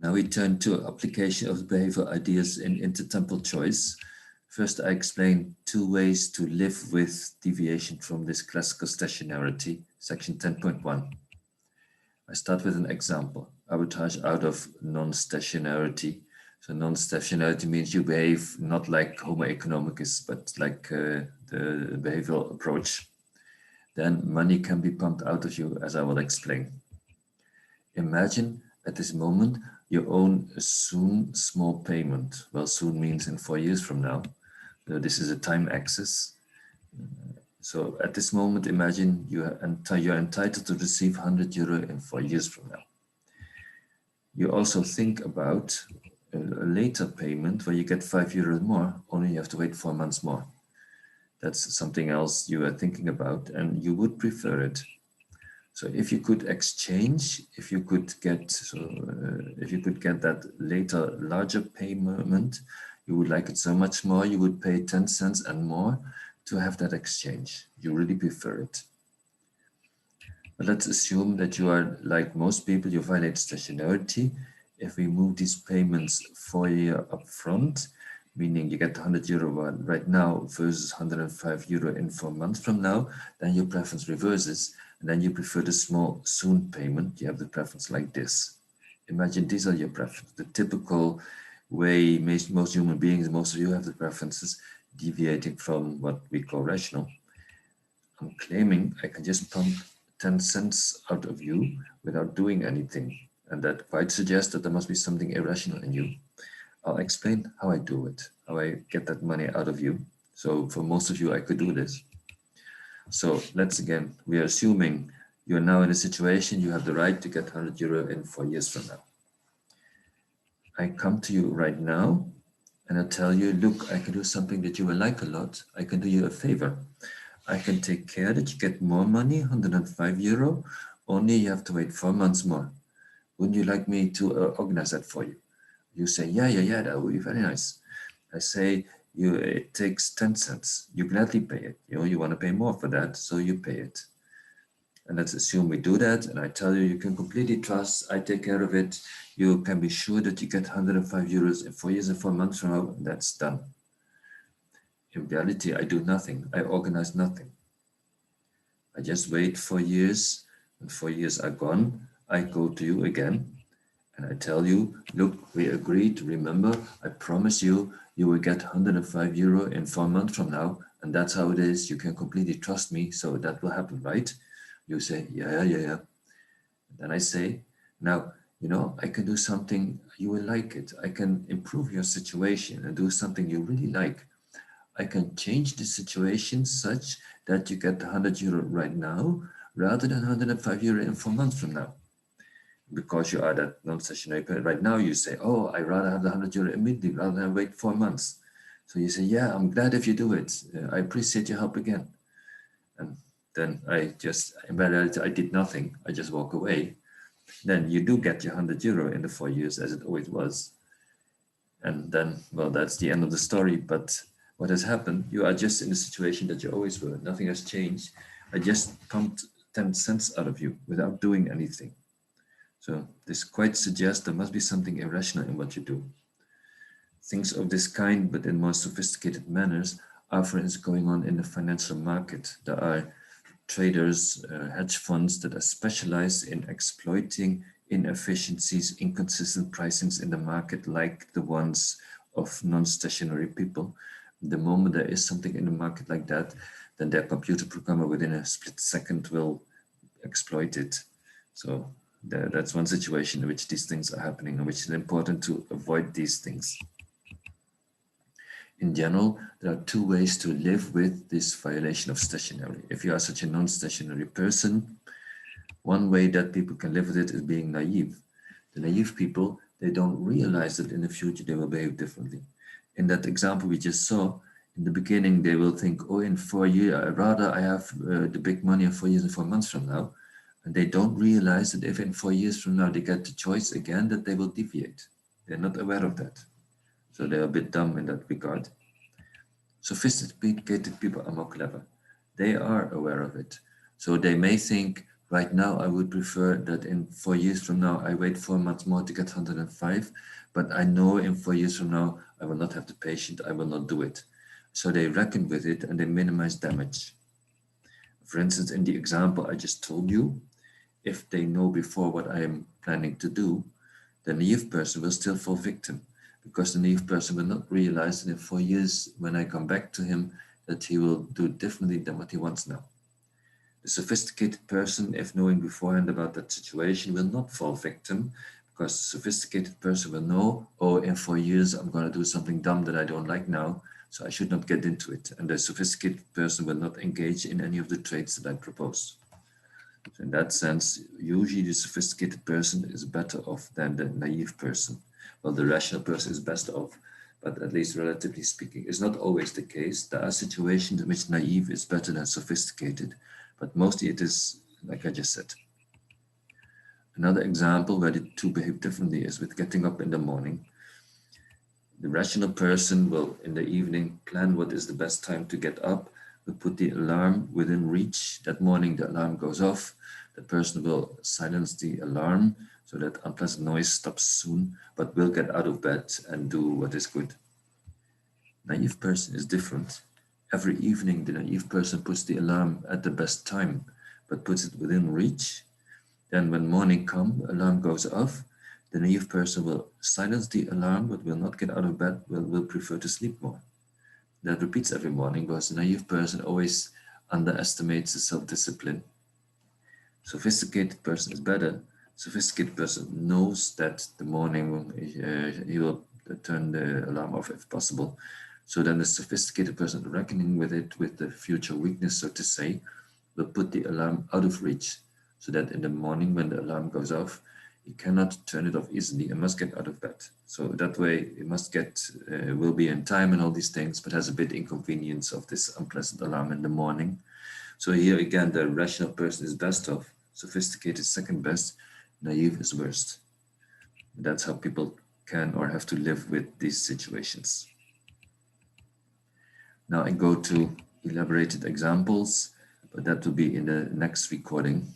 Now we turn to application of behavioral ideas in intertemporal choice. First, I explain 2 ways to live with deviation from this classical stationarity, section 10.1. I start with an example, arbitrage out of non-stationarity. So non-stationarity means you behave not like Homo economicus, but like the behavioral approach. Then money can be pumped out of you, as I will explain. Imagine at this moment you own a soon small payment. Well, soon means in 4 years from now. This is a time axis. So at this moment, imagine you're entitled to receive 100 euro in 4 years from now. You also think about a later payment where you get 5 euros more, only you have to wait 4 months more. That's something else you are thinking about, and you would prefer it. So if you could exchange, if you could get that later larger payment, you would like it so much more, you would pay 10 cents and more to have that exchange. You really prefer it. But let's assume that you are like most people, you violate stationarity. If we move these payments 4 years up front, meaning you get 100 euro right now versus 105 euro in 4 months from now, then your preference reverses. And then you prefer the small soon payment. You have the preference like this. Imagine these are your preferences. The typical way most human beings, most of you have the preferences deviating from what we call rational. I'm claiming I can just pump 10 cents out of you without doing anything. And that quite suggests that there must be something irrational in you. I'll explain how I do it, how I get that money out of you. So for most of you, I could do this. So we are assuming you're now in a situation, you have the right to get 100 euro in 4 years from now. I come to you right now and I tell you, look, I can do something that you will like a lot. I can do you a favor. I can take care that you get more money, 105 euro, only you have to wait 4 months more. Wouldn't you like me to organize that for you? You say, yeah, that would be very nice. I say, it takes 10 cents. You gladly pay it. You want to pay more for that, so you pay it. And let's assume we do that. And I tell you, you can completely trust. I take care of it. You can be sure that you get 105 euros in 4 years and 4 months from now. And that's done. In reality, I do nothing. I organize nothing. I just wait 4 years. When 4 years are gone, I go to you again. And I tell you, look, we agreed, remember, I promise you, you will get 105 euro in 4 months from now. And that's how it is. You can completely trust me. So that will happen, right? You say, yeah. Then I say, now, I can do something, you will like it. I can improve your situation and do something you really like. I can change the situation such that you get 100 euro right now, rather than 105 euro in 4 months from now. Because you are that non-stationary period. Right now you say, oh, I rather have the 100 euro immediately rather than wait 4 months. So you say, yeah, I'm glad if you do it. I appreciate your help again. And then in reality, I did nothing. I just walk away. Then you do get your 100 euro in the 4 years as it always was. And then, well, that's the end of the story. But what has happened, you are just in the situation that you always were. Nothing has changed. I just pumped 10 cents out of you without doing anything. So this quite suggests there must be something irrational in what you do. Things of this kind, but in more sophisticated manners, are for instance going on in the financial market. There are traders, hedge funds that are specialized in exploiting inefficiencies, inconsistent pricings in the market, like the ones of non-stationary people. The moment there is something in the market like that, then their computer programmer within a split second will exploit it. So that's one situation in which these things are happening and which is important to avoid these things. In general, there are 2 ways to live with this violation of stationary. If you are such a non-stationary person, one way that people can live with it is being naive. The naive people, they don't realize that in the future they will behave differently. In that example we just saw, in the beginning they will think, oh, in 4 years, rather I have the big money in 4 years and 4 months from now. And they don't realize that if in 4 years from now they get the choice again, that they will deviate. They're not aware of that. So they're a bit dumb in that regard. Sophisticated people are more clever. They are aware of it. So they may think, Right now, I would prefer that in 4 years from now, I wait 4 months more to get 105, but I know in 4 years from now, I will not have the patient, I will not do it. So they reckon with it and they minimize damage. For instance, in the example I just told you, if they know before what I am planning to do, the naive person will still fall victim, because the naive person will not realize that in 4 years, when I come back to him, that he will do differently than what he wants now. The sophisticated person, if knowing beforehand about that situation, will not fall victim, because the sophisticated person will know, oh, in 4 years, I'm going to do something dumb that I don't like now, so I should not get into it. And the sophisticated person will not engage in any of the traits that I propose. So in that sense, usually the sophisticated person is better off than the naive person. Well, the rational person is best off, but at least relatively speaking, it's not always the case. There are situations in which naive is better than sophisticated, but mostly it is like I just said. Another example where the two behave differently is with getting up in the morning. The rational person will, in the evening, plan what is the best time to get up, will put the alarm within reach. That morning, the alarm goes off. The person will silence the alarm so that unpleasant noise stops soon, but will get out of bed and do what is good. Naive person is different. Every evening, the naive person puts the alarm at the best time, but puts it within reach. Then when morning comes, the alarm goes off. The naive person will silence the alarm, but will not get out of bed, will prefer to sleep more. That repeats every morning because the naive person always underestimates the self-discipline. Sophisticated person is better. Sophisticated person knows that the morning he will turn the alarm off if possible. So then the sophisticated person, reckoning with it, with the future weakness, so to say, will put the alarm out of reach, so that in the morning when the alarm goes off, you cannot turn it off easily and must get out of bed. So that way it must get, will be in time and all these things, but has a bit inconvenience of this unpleasant alarm in the morning. So here again, the rational person is best off, sophisticated second best, naive is worst. That's how people can or have to live with these situations. Now I go to elaborated examples, but that will be in the next recording.